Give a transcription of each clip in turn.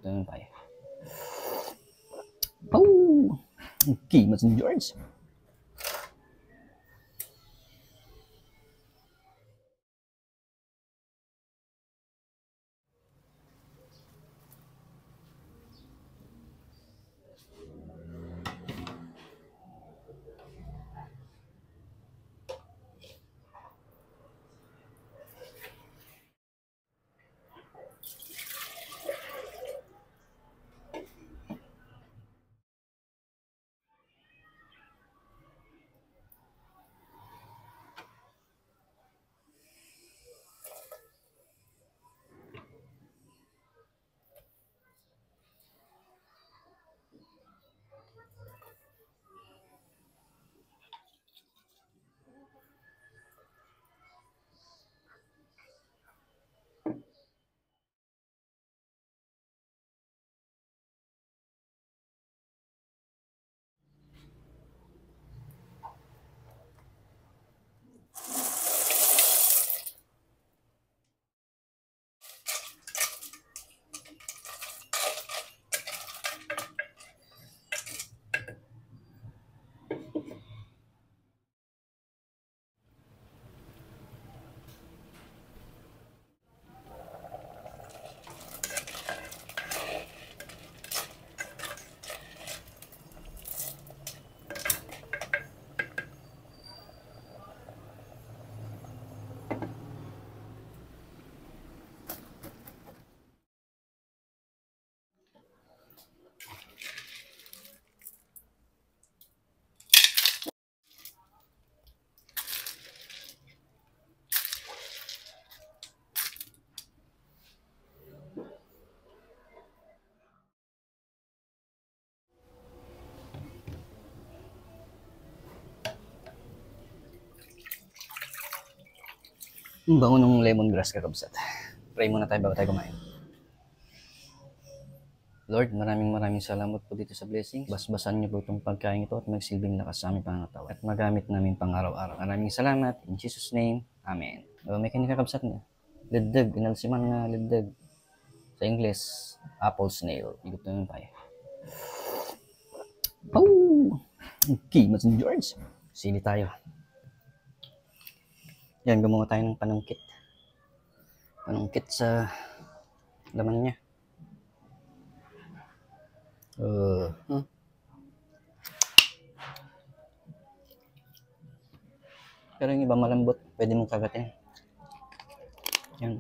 Ikutin tayo. Oh! Okay, Mas George. Ang bango ng lemongrass kakabsat. Pray muna tayo bago tayo kumain. Lord, maraming salamat po dito sa blessings. Basbasan niyo po itong pagkain ito at magsilbing lakas sa aming pangangatawan at magamit namin pang araw-araw. Maraming salamat. In Jesus' name, Amen. May kinikakabsat niya. Liddag, inalsiman nga liddag. Sa English, apple snail. Ikot naman tayo. Oh! Okay, Mas George. Sili tayo. Yan, gumawa tayo ng panungkit. Panungkit sa laman niya. Pero yung iba malambot, pwede mong kagatin. Yan.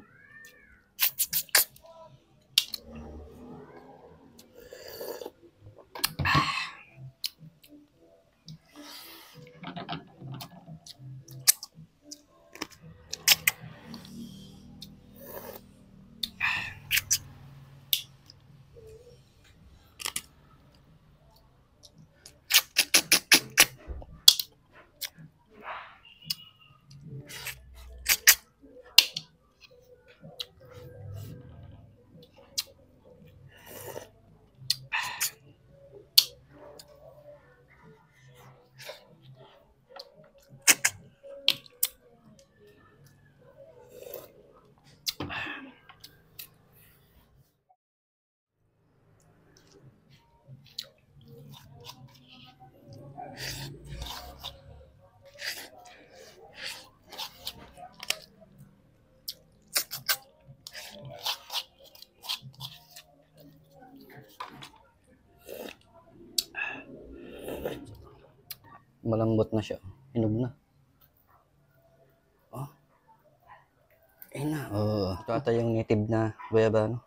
Malambot na siya. Hinog na. Oh. Ayun na. Ito ata yung native na guayaba, no?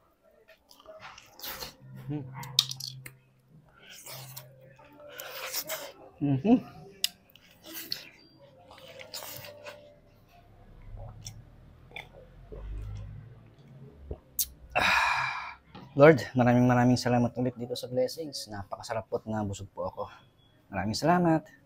Lord, maraming salamat ulit dito sa blessings. Napakasarap po at nabusog po ako. Maraming salamat.